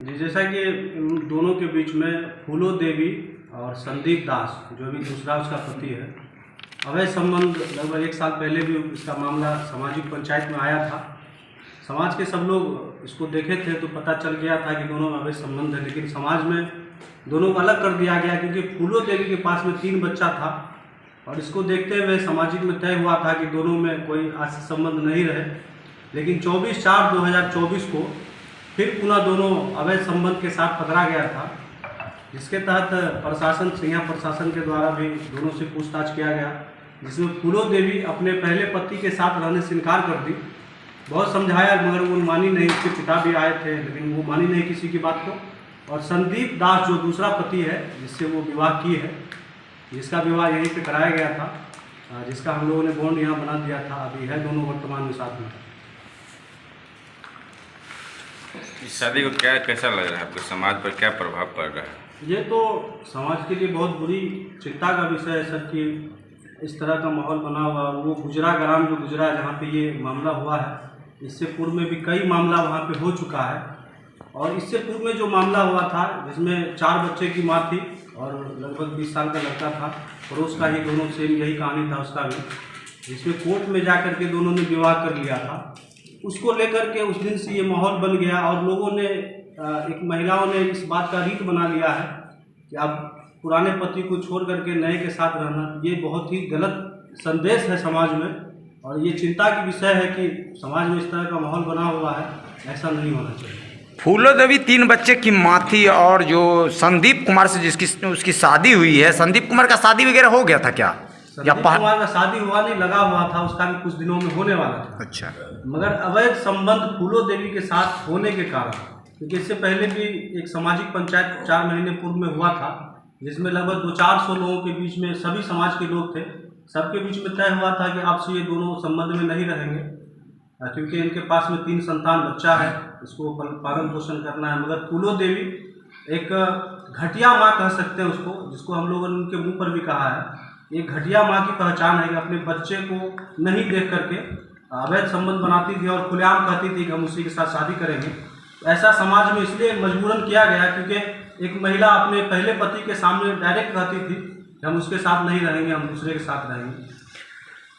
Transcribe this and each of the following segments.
जी, जैसा कि उन दोनों के बीच में फूलो देवी और संदीप दास जो भी दूसरा उसका पति है, अवैध संबंध लगभग 1 साल पहले भी इसका मामला सामाजिक पंचायत में आया था। समाज के सब लोग इसको देखे थे तो पता चल गया था कि दोनों में अवैध संबंध है, लेकिन समाज में दोनों को अलग कर दिया गया क्योंकि फूलो देवी के पास में 3 बच्चा था और इसको देखते हुए सामाजिक में तय हुआ था कि दोनों में कोई आपसी संबंध नहीं रहे। लेकिन 24/4/2024 को फिर पुनः दोनों अवैध संबंध के साथ पकड़ा गया था, जिसके तहत प्रशासन सिंघा प्रशासन के द्वारा भी दोनों से पूछताछ किया गया, जिसमें फूलो देवी अपने पहले पति के साथ रहने से इनकार कर दी। बहुत समझाया मगर वो मानी नहीं, उसके पिता भी आए थे लेकिन वो मानी नहीं किसी की बात को। और संदीप दास जो दूसरा पति है जिससे वो विवाह की है, जिसका विवाह यहीं पे कराया गया था, जिसका हम लोगों ने बॉन्ड यहाँ बना दिया था, अभी है दोनों वर्तमान में साथ में। इस शादी को कैसा लग रहा है आपको, समाज पर क्या प्रभाव पड़ रहा है? ये तो समाज के लिए बहुत बुरी चिंता का विषय है सर कि इस तरह का माहौल बना हुआ। वो गुजरा ग्राम जो गुजरा जहाँ पे ये मामला हुआ है, इससे पूर्व में भी कई मामला वहाँ पे हो चुका है। और इससे पूर्व में जो मामला हुआ था जिसमें 4 बच्चे की माँ थी और लगभग 20 साल का लड़का था, पड़ोस का ही, दोनों सेम यही कहानी था उसका भी, जिसमें कोर्ट में जा कर के दोनों ने विवाह कर लिया था। उसको लेकर के उस दिन से ये माहौल बन गया और लोगों ने एक महिलाओं ने इस बात का रीत बना लिया है कि अब पुराने पति को छोड़ करके नए के साथ रहना, ये बहुत ही गलत संदेश है समाज में। और ये चिंता की विषय है कि समाज में इस तरह का माहौल बना हुआ है, ऐसा नहीं होना चाहिए। फूलो देवी 3 बच्चे की माँ थी और जो संदीप कुमार से जिसकी उसकी शादी हुई है, संदीप कुमार का शादी वगैरह हो गया था क्या? संदीप कुमार का शादी हुआ नहीं, लगा हुआ था, उसका भी कुछ दिनों में होने वाला था। अच्छा। मगर अवैध संबंध फूलो देवी के साथ होने के कारण, क्योंकि इससे पहले भी एक सामाजिक पंचायत 4 महीने पूर्व में हुआ था, जिसमें लगभग 200-400 लोगों के बीच में सभी समाज के लोग थे, सबके बीच में तय हुआ था कि आपसे ये दोनों संबंध में नहीं रहेंगे क्योंकि इनके पास में 3 संतान बच्चा है, इसको पालन पोषण करना है। मगर फूलो देवी एक घटिया माँ कह सकते हैं उसको, जिसको हम लोगों ने उनके मुँह पर भी कहा है। एक घटिया माँ की पहचान है कि अपने बच्चे को नहीं देख करके अवैध संबंध बनाती थी और खुलेआम कहती थी कि हम उसी के साथ शादी करेंगे। ऐसा समाज में इसलिए मजबूरन किया गया क्योंकि एक महिला अपने पहले पति के सामने डायरेक्ट कहती थी कि हम उसके साथ नहीं रहेंगे, हम दूसरे के साथ रहेंगे।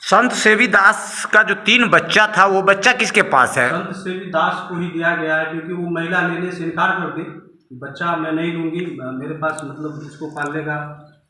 संत सेवी दास का जो 3 बच्चा था, वो बच्चा किसके पास है? संत सेवी दास को ही दिया गया है क्योंकि वो महिला लेने से इनकार कर दी, बच्चा मैं नहीं लूँगी, मेरे पास मतलब उसको पालने का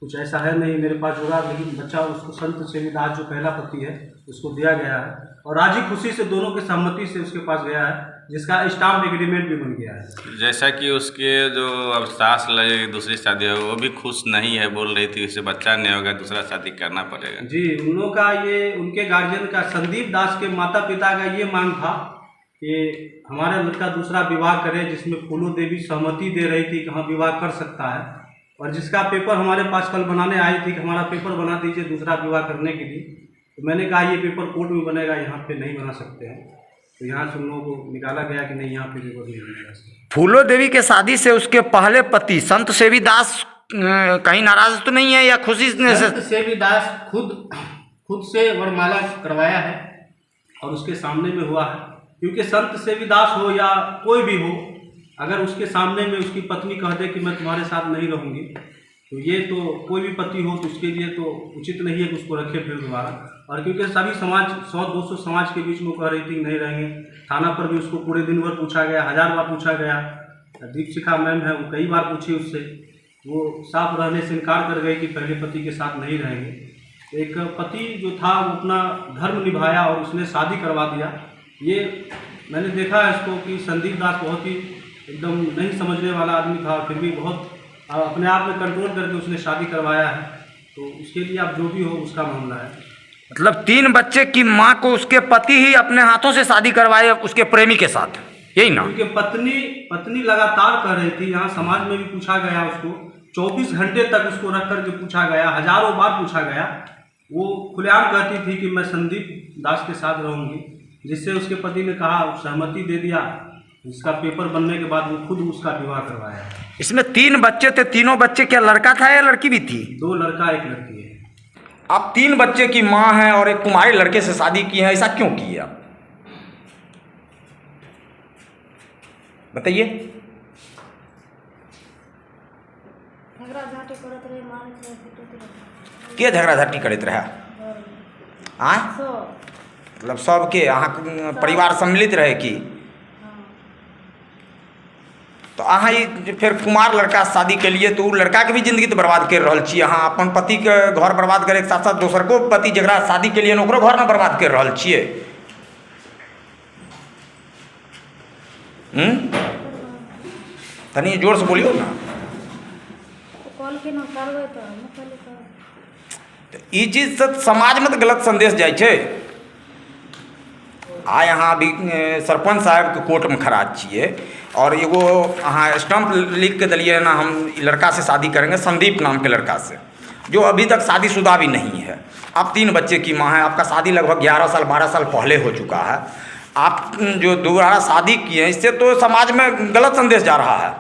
कुछ ऐसा है नहीं, मेरे पास होगा। लेकिन बच्चा उसको संत सेवी दास जो पहला पति है उसको दिया गया है और राजी खुशी से दोनों की सहमति से उसके पास गया है, जिसका स्टाम्प एग्रीमेंट भी बन गया है। जैसा कि उसके जो अब सास लगे दूसरी शादी हो, वो भी खुश नहीं है, बोल रही थी उससे बच्चा नहीं होगा, दूसरा शादी करना पड़ेगा। जी, उन लोगों का ये, उनके गार्जियन का, संदीप दास के माता पिता का ये मांग था कि हमारा लड़का दूसरा विवाह करे, जिसमें फूलो देवी सहमति दे रही थी कि हाँ विवाह कर सकता है, और जिसका पेपर हमारे पास कल बनाने आई थी कि हमारा पेपर बना दीजिए दूसरा विवाह करने के लिए। तो मैंने कहा ये पेपर कोर्ट में बनेगा, यहाँ पे नहीं बना सकते हैं। तो यहाँ से उन लोगों को निकाला गया कि नहीं, यहाँ पे पेपर नहीं बनेगा। फूलो देवी के शादी से उसके पहले पति संत सेवी दास कहीं नाराज तो नहीं है या खुशी से? संत सेवी दास खुद से वरमाला करवाया है और उसके सामने में हुआ है, क्योंकि संत सेवी दास हो या कोई भी हो, अगर उसके सामने में उसकी पत्नी कह दे कि मैं तुम्हारे साथ नहीं रहूँगी, तो ये तो कोई भी पति हो तो उसके लिए तो उचित नहीं है कि उसको रखे फिर दोबारा। और क्योंकि सभी समाज 100-200 समाज के बीच में कह रही थी नहीं रहेंगे, थाना पर भी उसको पूरे दिन भर पूछा गया, 1000 बार पूछा गया। दीपशिखा मैम है, वो कई बार पूछी उससे, वो साफ रहने से इनकार कर गई कि पहले पति के साथ नहीं रहेंगे। एक पति जो था वो अपना धर्म निभाया और उसने शादी करवा दिया। ये मैंने देखा है इसको कि संदीप दास बहुत ही एकदम नहीं समझने वाला आदमी था, फिर भी बहुत अपने आप में कंट्रोल करके उसने शादी करवाया है। तो उसके लिए आप जो भी हो उसका मामला है। मतलब 3 बच्चे की माँ को उसके पति ही अपने हाथों से शादी करवाए उसके प्रेमी के साथ, यही ना? क्योंकि पत्नी लगातार कह रही थी, यहाँ समाज में भी पूछा गया उसको, 24 घंटे तक उसको रख करके पूछा गया, हजारों बार पूछा गया। वो खुलेआम कहती थी कि मैं संदीप दास के साथ रहूँगी, जिससे उसके पति ने कहा, सहमति दे दिया। इसका पेपर बनने के बाद वो खुद उसका विवाह करवाया। इसमें 3 बच्चे थे, तीनों बच्चे क्या लड़का था या लड़की भी थी? 2 लड़का 1 लड़की है। आप 3 बच्चे की माँ हैं और एक कुमारी लड़के से शादी की है, ऐसा क्यों की आप बताइए? झगड़ा झाटी करत रहे, मारत रहे, पीटत रहे। के झगड़ा झाटी करैत रहे? आँ सब मतलब सबके अहाँ परिवार सम्मिलित रहे कि? हाँ। तो अहाँ ई फिर कुमार लड़का से शादी के लिए तो उ लड़का के भी जिंदगी तो बर्बाद कर रहल छी अहाँ। अपन पति के घर बर्बाद करे के साथ साथ दोसर को पति जकरा शादी के लिए ओकरो घर न बर्बाद कर रहल छियै। तनी जोर से बोलियो ना। कॉल के न करबै तो हम कहलिए करब। ई चीज से समाज में तो गलत संदेश जाय छै। आइ अहाँ अभी सरपंच साहब के कोर्ट में खड़ा छियै और एगो अहाँ स्टम्प लिख के दिलिए ना, हम लड़का से शादी करेंगे, संदीप नाम के लड़का से, जो अभी तक शादीशुदा भी नहीं है। आप 3 बच्चे की माँ है, आपका शादी लगभग 11 साल 12 साल पहले हो चुका है। आप जो दोबारा शादी किए, इससे तो समाज में गलत संदेश जा रहा है।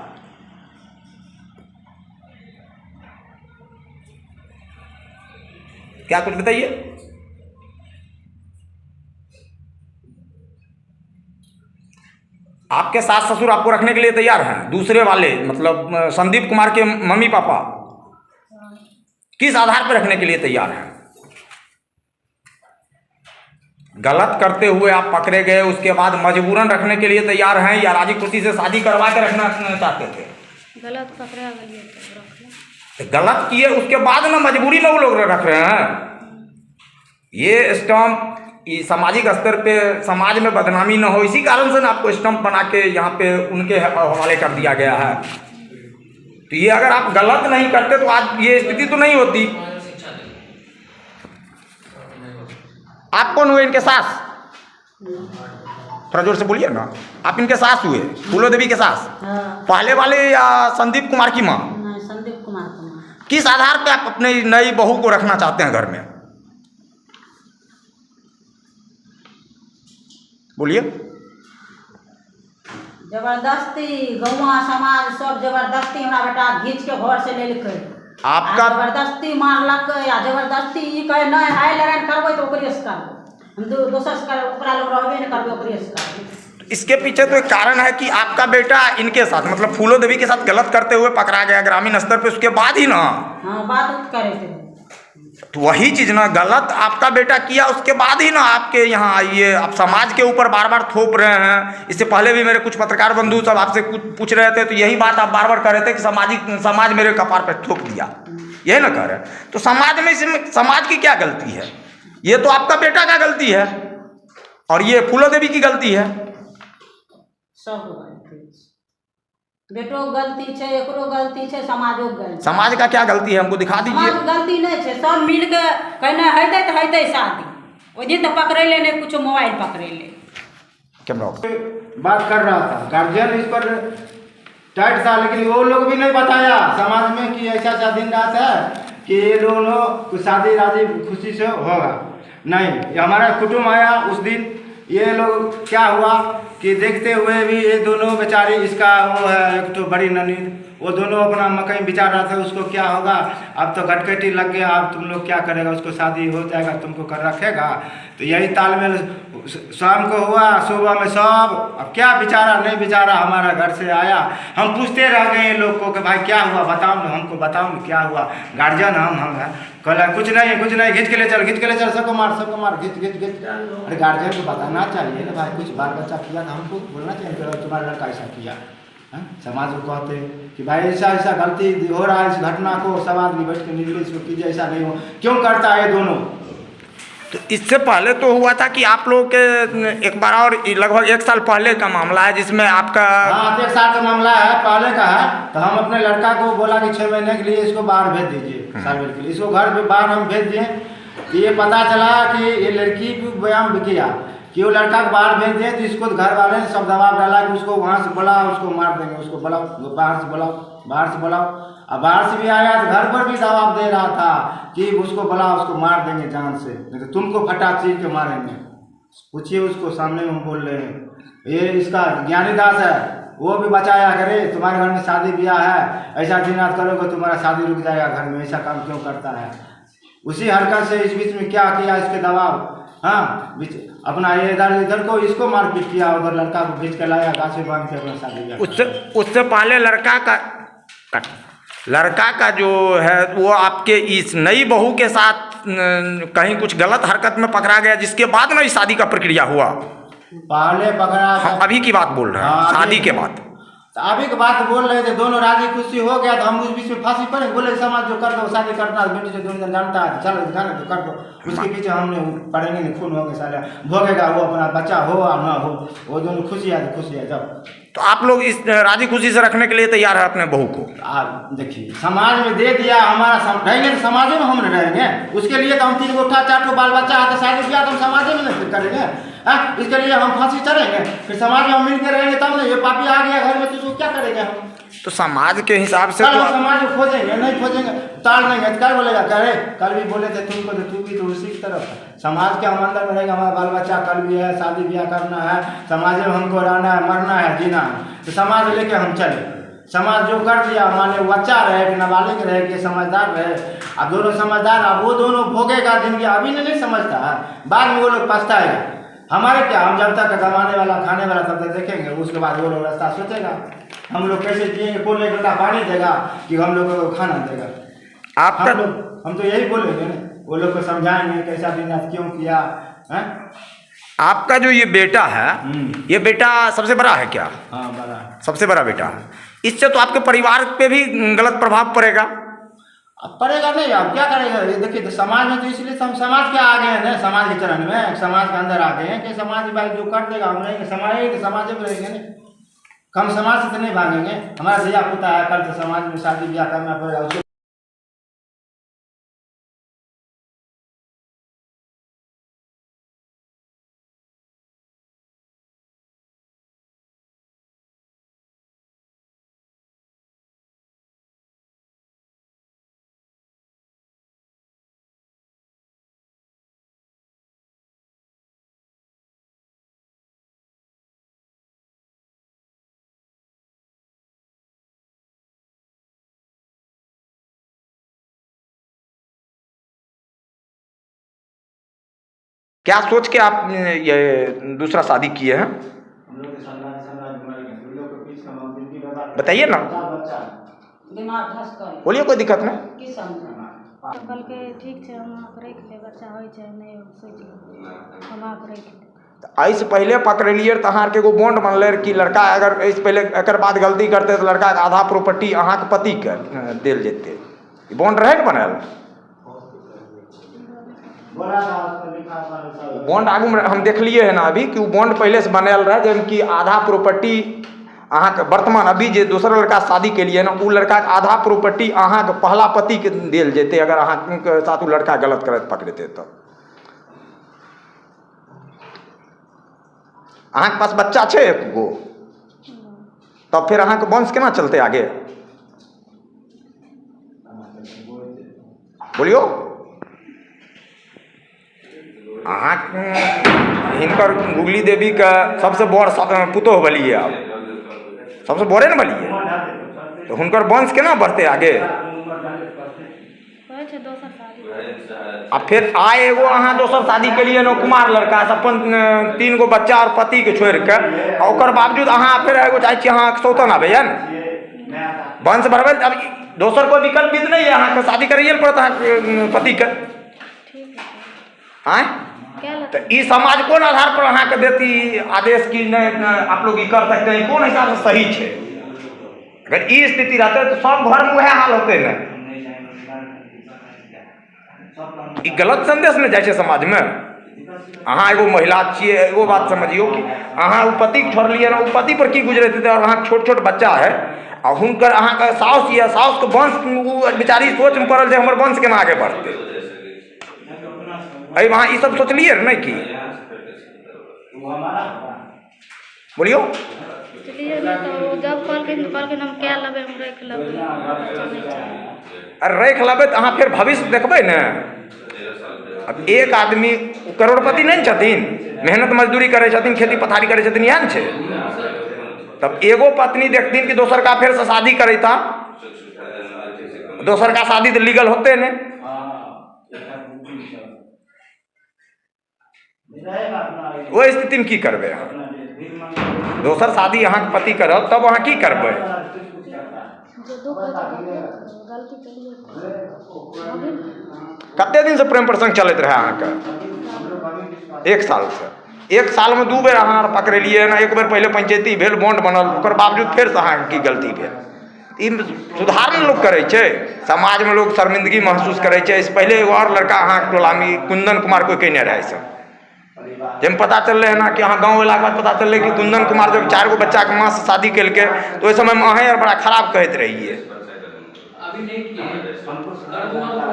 क्या कुछ बताइए। आपके सास ससुर आपको रखने के लिए तैयार हैं? दूसरे वाले मतलब संदीप कुमार के मम्मी पापा किस आधार पर रखने के लिए तैयार हैं? गलत करते हुए आप पकड़े गए, उसके बाद मजबूरन रखने के लिए तैयार हैं या राजी खुशी से शादी करवा के रखना चाहते थे? गलत पकड़ा गलिए तो रख ले। तो गलत किए उसके बाद ना मजबूरी में वो लोग रख रहे हैं। ये स्टम्प ये सामाजिक स्तर पे समाज में बदनामी न हो, इसी कारण से ना आपको स्टम्प बना के यहाँ पे उनके हवाले कर दिया गया है। तो ये अगर आप गलत नहीं करते तो आज ये स्थिति तो नहीं होती। आप कौन हुए? इनके सास? थोड़ा जोर से बोलिए ना। आप इनके सास हुए? फूलो देवी के सास? हाँ। पहले वाले या संदीप कुमार की माँ? नहीं, संदीप कुमार की माँ। किस आधार पे आप अपने नई बहू को रखना चाहते हैं घर में? बोलिए। जबरदस्ती गौवा समाज सब जबरदस्ती हमरा बेटा घींच के घर से लेलकै। आपका जबरदस्ती मारलक या जबरदस्ती ई कहे नहीं हाय लड़ाई करबै तो ओकरे से करबै, हम दोसर से करबै, ओकरा लोग रहबे नहीं करबै, ओकरे से करबै। इसके पीछे तो एक कारण है कि आपका बेटा इनके साथ मतलब फूलो देवी के साथ गलत करते हुए पकड़ा गया ग्रामीण स्तर पे, उसके बाद ही ना। हाँ, बात उत करे थे। तो वही चीज ना, गलत आपका बेटा किया उसके बाद ही ना आपके यहाँ आइए आप समाज के ऊपर बार बार थोप रहे हैं। इससे पहले भी मेरे कुछ पत्रकार बंधु सब आपसे कुछ पूछ रहे थे तो यही बात आप बार बार कर रहे थे कि समाज मेरे कपार पर थोप दिया, यही ना कर रहे। तो समाज में इसमें समाज की क्या गलती है? ये तो आपका बेटा का गलती है और ये फूलो देवी की गलती है। सब गलती छै, बेटो गलती छै, एकरो गलती छै, समाजो गलती। समाज का क्या गलती है हमको दिखा दीजिए। समाज गलती नहीं छै, सब मिल के कहने हेतै तो हेतै शादी। ओहि दिन तो पकड़े ले नहीं, कुछ मोबाइल पकड़े ले। कैमरा बात कर रहा था, गार्जियन इस पर टाइट था, लेकिन वो लोग भी नहीं बताया समाज में कि ऐसा ऐसा दिन रात है कि ये दोनों को शादी राजी खुशी से होगा। नहीं, हमारा कुटुंब आया उस दिन, ये लोग क्या हुआ कि देखते हुए भी ये दोनों बेचारी, इसका वो है एक तो बड़ी ननीद, वो दोनों अपना मकई बिचा रहा था, उसको क्या होगा, अब तो गटकटी लग गया, अब तुम लोग क्या करेगा, उसको शादी हो जाएगा, तुमको कर रखेगा। तो यही तालमेल शाम को हुआ, सुबह में सब अब क्या बेचारा नहीं बेचारा हमारा घर से आया। हम पूछते रह गए लोग को कि भाई क्या हुआ, बताओ ना हमको, बताओ ना क्या हुआ। गार्जियन हम कहला कुछ नहीं, खींच के ले चल, सबको मार, खींच। अरे गार्जियन को बताना चाहिए ना भाई, कुछ बाल बच्चा किया था, हमको बोलना चाहिए तुम्हारा लड़का ऐसा किया। समाज को कहते कि भाई ऐसा गलती हो रहा है, इस घटना को सब आदमी बैठ के निर्णय इसको कीजिए, ऐसा नहीं हो, क्यों करता है दोनों। तो इससे पहले तो हुआ था कि आप लोग के एक बार और लगभग 1 साल पहले का मामला है जिसमें आपका। हाँ, 1 साल का मामला है, पहले का है। तो हम अपने लड़का को बोला कि 6 महीने के लिए इसको बाहर भेज दीजिए, साल के लिए इसको घर पे बाहर हम भेज दिए। तो ये पता चला कि ये लड़की भी बयान किया कि वो लड़का को बाहर भेज दिए, तो इसको घर वाले ने सब दबाव डाला कि उसको वहाँ से बुलाओ, उसको मार देंगे, उसको बुलाओ, बाहर से बुलाओ। अब बाहर से भी आया तो घर पर भी दबाव दे रहा था कि उसको बुलाओ, उसको मार देंगे जान से, नहीं तो तुमको फटा चीर के मारेंगे। पूछिए उसको, सामने में हम बोल रहे हैं। ये इसका ज्ञानी दास है, वो भी बचाया करे, तुम्हारे घर में शादी ब्याह है, ऐसा दिन रात करोगे तुम्हारा शादी रुक जाएगा घर में, ऐसा काम क्यों करता है। उसी हरकत से इस बीच में क्या किया, इसके दबाव, हाँ अपना ये इधर को इसको मारपीट किया, उधर लड़का को खींच के लाया, गाछे बांध के अपना शादी। उससे पहले लड़का का लड़का का जो है वो आपके इस नई बहू के साथ कहीं कुछ गलत हरकत में पकड़ा गया, जिसके बाद ना इस शादी का प्रक्रिया हुआ। पहले पकड़ा था। हम अभी की बात बोल रहे हैं, हाँ, शादी के बाद। तो अभी की बात बोल रहे थे, दोनों राजी खुशी हो गया तो हम उस बीच में फांसी पड़े, बोले समाज जो कर दो शादी करना है, बेटी से दोनों जन जानता है, चलो जाने तो कर दो। उसके पीछे हमने पढ़ेंगे नहीं, खून हो गए साले, भोगेगा वो अपना बच्चा हो या ना हो, वो दोनों खुशी है तो खुशी है। जब तो आप लोग इस राजी खुशी से रखने के लिए तैयार है अपने बहू को? आप देखिए समाज में दे दिया, हमारा रहेंगे तो समाज में हम रहेंगे, उसके लिए तो हम 3 गो 4 गो बाल बच्चा है तो शादी ब्याह तो हम समाज में नहीं करेंगे। इसके लिए हम फांसी चढ़ेंगे, फिर समाज में हम मिल के रहेंगे तब ना। ये पापी आ गया घर में तो उसको क्या करेंगे हम? तो समाज के हिसाब से कल तो हम समाज में खोजेंगे, नहीं खोजेंगे ताड़ देंगे। क्या बोलेगा, करे कल भी बोले थे तुमको तो तू भी तो उसी की तरफ है। समाज के हम अंदर में रहेंगे, हमारा बाल बच्चा कल भी है, शादी ब्याह करना है, समाज में हमको रहना है, मरना है, जीना है, तो समाज लेके हम चले। समाज जो कर दिया, माने बच्चा रहे कि नाबालिग रहे कि समझदार रहे, अब दोनों समझदार, अब वो दोनों भोगेगा जिंदगी। अभी नहीं समझता है, बाद में वो लोग पछताएगा। हमारे क्या, हम जब तक कमाने वाला खाने वाला तब तक देखेंगे, उसके बाद वो लोग रास्ता सोचेगा हम लोग कैसे जिएंगे, कौन 1 घंटा पानी देगा कि हम लोग को खाना देगा। आपका हम तो यही बोलेंगे ना, वो लोग को समझाएंगे कैसा दिन क्यों किया है। आपका जो ये बेटा है, ये बेटा सबसे बड़ा है क्या? हाँ बड़ा, सबसे बड़ा बेटा है। इससे तो आपके परिवार पे भी गलत प्रभाव पड़ेगा। अब पड़ेगा नहीं, अब क्या करेगा? ये देखिए तो समाज में, तो इसलिए तो हम समाज के आ गए हैं ना, समाज के चरण में, समाज के अंदर आ गए हैं कि समाज भाई जो कर देगा हम रहेंगे, समाज में रहेंगे नहीं। हम समाज से तो नहीं भागेंगे, हमारा धिया पुता है, कल तो समाज में शादी ब्याह करना पड़ेगा उसको। क्या सोच के आप ये दूसरा शादी किए हैं? बताइए ना, दिमाग धस कर बोलिए, कोई दिक्कत नहीं। की समझ तो कल के ठीक है, हम आप रख ले, बच्चा हो जाए नहीं सोच ले, हम आप रख ले। तो ऐसे पहले पकड़लिए तो अहाँ के एगो बॉन्ड बनले कि लड़का अगर ऐसे पहले एक बाद गलती करते तो लड़का के आधा प्रॉपर्टी अहाँ के पति के देल जेते। बॉन्ड रहे के बनल, बॉन्ड आगू में हम देखलिए है ना अभी कि वो बॉन्ड पहले से बनल रहे, जब कि आधा प्रॉपर्टी अहाँ के वर्तमान अभी जो दूसरा लड़का शादी के लिए ना, वो लड़का के आधा प्रॉपर्टी अहाँ के पहला पति के देल जेते अगर अहाँ के साथ वो लड़का गलत करत पकड़ते तो। अहाँ के पास बच्चा छे 1 गो, तब फिर अहाँ के वंश केना चलते आगे? बोलियो, अहाँ हिनकर गुगली देवी का सबसे बड़ पुतोह बलिए, आप सबसे बड़े न बलिए, तो हुनकर वंश केना बढ़ते आगे? अब फिर आए एगो अहाँ दोसर शादी के लिए कुमार लड़का, अपन 3 गो बच्चा और पति के छोड़ के, और बावजूद अहाँ फिर एगो चाहे छी अहाँ सौतन आबे वंश बढ़बे। अब दोसर कोई विकल्प भी नहीं है, अहाँ के शादी करिए पड़ता है पति के। आए तो इस समाज कौन आधार पर अहाँ के देती आदेश की नहीं आप लोग कर सकते हैं, कौन हिसाब से सही है? अगर ये स्थिति रहते तो सब घर में वह हाल होते न। गलत संदेश में जाए समाज में। अहाँ एगो महिला छिए, एगो बात समझियो कि अहाँ वो पति के छोड़लिए ना, वो पति पर की गुजरे थे और अहाँ छोट छोट बच्चा है और हुनकर अहाँ के साउस या साउस के वंश बेचारी सोच में पड़ल है हमर वंश केना आगे बढ़ते। अरे वहाँ ये सब सोचलिए नहीं कि बोलियो चलिए तो जब कल के हम क्या लेबे, हम रख लेबे। अरे रख लेबे तो अहाँ फिर भविष्य देखबै ने। अब एक आदमी करोड़पति नहीं छथिन, मेहनत मजदूरी करे छथिन, खेती पथारी करे छथिन, यहाँ छै। तब एगो पत्नी देखथिन कि दोसर का फिर से शादी करेता, दोसर का शादी तो लीगल होते ने। वो स्थिति में की करबे? दोसर शादी अहाँ के पति करब तब अहाँ की करबै? जो दुख है तो गलती के लिए अभी कते दिन से प्रेम प्रसंग चलत रहे अहाँ के? 1 साल से। 1 साल में 2 बेर अहाँ पकड़लिए ना, एक बेर पहले पंचायती भेल, बॉन्ड बनल, ओकर बावजूद फेर से अहाँ की गलती भेल। ई सुधार न लोग करे छे, समाज में लोग शर्मिंदगी महसूस करे छे। इस पहले एगो और लड़का अहाँ के टोला में कुंदन कुमार कोई कहने रहे सब, जब पता चल है ना कि अहाँ गाँव अयला के बाद पता चल कि कुंदन कुमार जब 4 गो बच्चा के माँ से शादी केलके तो ओहि समय में अहें यार बड़ा खराब कहते रहिए।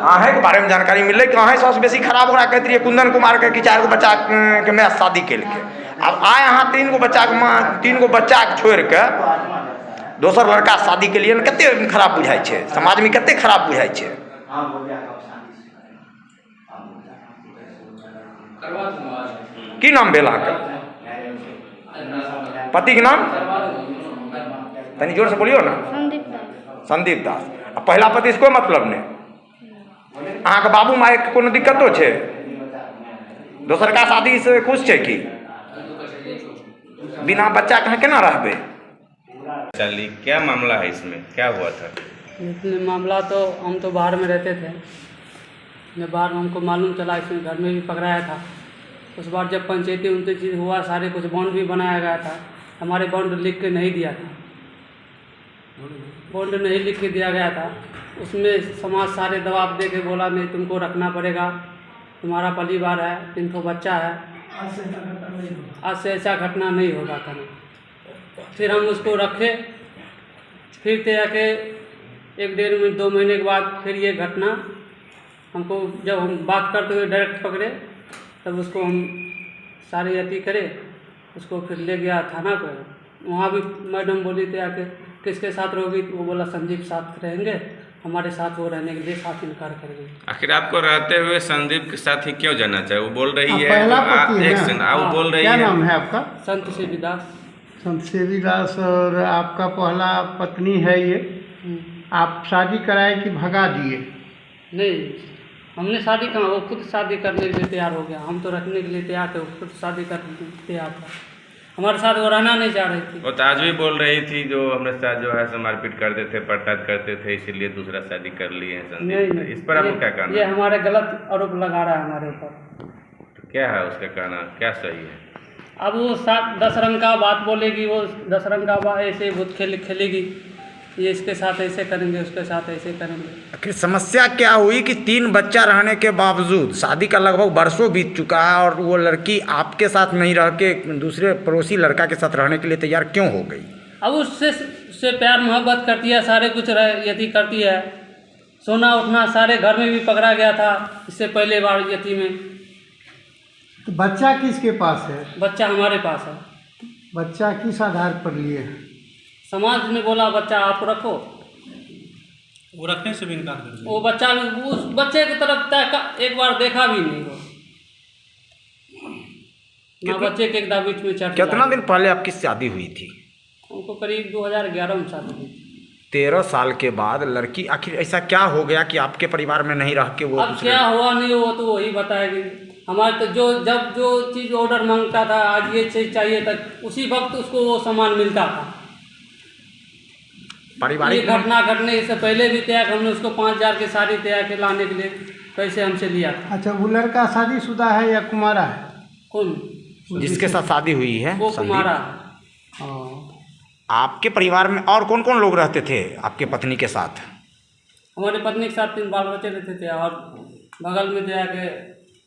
अहें के बारे में जानकारी मिले कि अहें सबसे बेसी खराब ओकरा कहते रहिए कुंदन कुमार के कि 4 गो बच्चा के माँ से शादी केलके। अब आए अहाँ 3 गो बच्चा के माँ 3 गो बच्चा के छोड़ के दोसर लड़का शादी के लिए कते खराब बुझाई छे, समाज में कते खराब बुझाई छे। की नाम भेल अहाँके? पति के नाम तनी जोर से बोलियो ना। संदीप दास। संदीप दास। आ पहला पति से कोई मतलब नहीं? अहाँ के बाबू माय के कोनो दिक्कतो छे? दोसर का शादी से खुश छे कि? बिना बच्चा कहाँ केना रहबे? चलिए, क्या मामला है इसमें, क्या हुआ था? इसमें मामला तो हम तो बाहर में रहते थे, जब बाहर में हमको मालूम चला, इसमें घर में भी पकड़ाया था। उस बार जब पंचायती उनसे चीज़ हुआ, सारे कुछ बॉन्ड भी बनाया गया था, हमारे बॉन्ड लिख के नहीं दिया था, बॉन्ड नहीं लिख के दिया गया था। उसमें समाज सारे दबाव दे के बोला नहीं तुमको रखना पड़ेगा, तुम्हारा परिवार है, 3 ठो बच्चा है, आज से ऐसा घटना नहीं होगा था। फिर हम उसको रखे, फिर ते आके 1-1.5 महीने के बाद फिर ये घटना हमको, जब हम बात करते हुए डायरेक्ट पकड़े तब उसको हम सारी अति करे, उसको फिर ले गया थाना पर। वहाँ भी मैडम बोली थे आके किसके साथ रहोगी, वो बोला संदीप साथ रहेंगे, हमारे साथ वो रहने के लिए साथ इनकार कर गई। आखिर आपको रहते हुए संदीप के साथ ही क्यों जाना चाहिए? वो बोल रही है पहला पति है। एक सेकंड, वो बोल रही क्या है नाम है आपका? संत सेवीदास। संत सेवीदास। और आपका पहला पत्नी है ये, आप शादी कराए कि भगा दिए? नहीं, हमने शादी कहाँ, वो खुद शादी करने के लिए तैयार हो गया, हम तो रखने के लिए तैयार थे, वो खुद शादी करने के लिए तैयार था, हमारे साथ वो रहना नहीं चाह रही थी। वो तो आज भी बोल रही थी जो हमने साथ जो है सो मारपीट करते थे, पड़ताल करते थे, इसीलिए दूसरा शादी कर लिए हैं संदीप। नहीं, इस पर आपको क्या कहना ये है? हमारे गलत आरोप लगा रहा है हमारे ऊपर। तो क्या है उसका कहना, क्या सही है? अब वो 10 रंग का बात बोलेगी, वो 10 रंग का बात ऐसे भूत खेलेगी, ये इसके साथ ऐसे करेंगे, उसके साथ ऐसे करेंगे। आखिर समस्या क्या हुई कि 3 बच्चा रहने के बावजूद शादी का लगभग वर्षों बीत चुका है और वो लड़की आपके साथ नहीं रह के दूसरे पड़ोसी लड़का के साथ रहने के लिए तैयार क्यों हो गई? अब उससे प्यार मोहब्बत करती है, सारे कुछ यति करती है, सोना उठना सारे घर में भी पकड़ा गया था इससे पहले बार यति में। तो बच्चा किसके पास है? बच्चा हमारे पास है। बच्चा किस आधार पर लिए हैं? समाज ने बोला बच्चा आप रखो, वो रखने से भी इनकार कर दिया। वो बच्चा उस बच्चे की तरफ एक बार देखा भी नहीं, वो ना बच्चे के एकदम बीच में चढ़। कितना दिन पहले आपकी शादी हुई थी? हमको करीब 2011 में शादी हुई। 13 साल के बाद लड़की, आखिर ऐसा क्या हो गया कि आपके परिवार में नहीं रह के वो अब क्या हुआ नहीं वो तो वही बताएगी। हमारे तो जब जो चीज़ ऑर्डर मांगता था, आज ये चीज़ चाहिए था, उसी वक्त उसको वो सामान मिलता था। ये पारिवारिक घटना घटने से पहले भी तय, हमने उसको 5000 की साड़ी तय के लाने के लिए पैसे हमसे लिया था। अच्छा, वो लड़का शादीशुदा है या कुमारा है? कौन? जिसके साथ शादी हुई है वो संदीप। कुमारा। आपके परिवार में और कौन कौन लोग रहते थे आपके पत्नी के साथ? हमारी पत्नी के साथ 3 बाल बच्चे रहते थे और बगल में तय के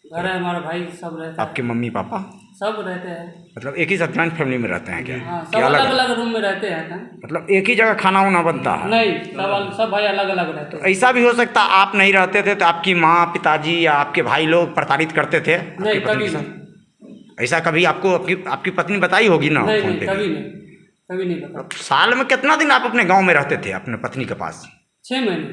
घर है, हमारा भाई सब रहते हैं। आपके मम्मी पापा सब रहते हैं। मतलब एक ही साथ जॉइंट फैमिली में रहते हैं क्या? हाँ, सब क्या अलग अलग रूम में रहते हैं क्या? मतलब एक ही जगह खाना वाना बनता है? नहीं, सब भाई अलग अलग रहते हैं। ऐसा भी हो सकता आप नहीं रहते थे तो आपकी माँ पिताजी या आपके भाई लोग प्रताड़ित करते थे आपकी नहीं, पत्नी कभी के नहीं। साथ? ऐसा कभी आपको आपकी पत्नी बताई होगी ना नहीं, फोन नहीं, पे? कभी नहीं, कभी नहीं पता। साल में कितना दिन आप अपने गांव में रहते थे अपने पत्नी के पास? 6 महीने।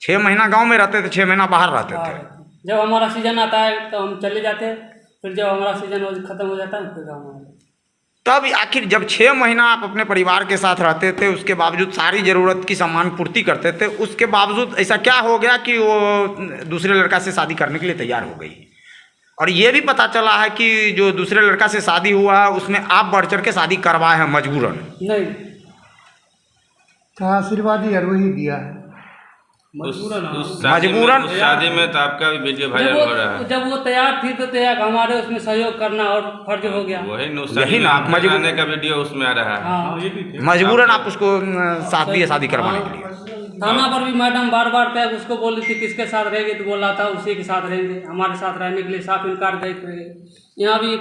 6 महीना गांव में रहते थे, 6 महीना बाहर रहते थे। जब हमारा सीजन आता है तो हम चले जाते हैं, फिर जब हमारा सीजन खत्म हो जाता है फिर गाँव में। तब आखिर जब 6 महीना आप अपने परिवार के साथ रहते थे, उसके बावजूद सारी ज़रूरत की सामान पूर्ति करते थे, उसके बावजूद ऐसा क्या हो गया कि वो दूसरे लड़का से शादी करने के लिए तैयार हो गई? और ये भी पता चला है कि जो दूसरे लड़का से शादी हुआ है उसमें आप बढ़ चढ़ के शादी करवाए हैं मजबूरन। नहीं, तो आशीर्वाद ही वही दिया है। मजबूरन उस शादी में तो आपका भी वीडियो वायरल हो रहा है। जब वो तैयार थी तो तैयार हमारे उसमें सहयोग करना और फर्ज हो गया। वही यही ना, आप मजबूर- आने का वीडियो उसमें आ रहा है। हाँ, मजबूरन आप उसको साथ दिए शादी करवाने के लिए। थाना पर भी मैडम बार बार तक उसको बोल रही थी किसके साथ रहेगी, तो बोल रहा था उसी के साथ रहेंगे, हमारे साथ रहने के लिए साफ इनकार कर रहे। यहाँ भी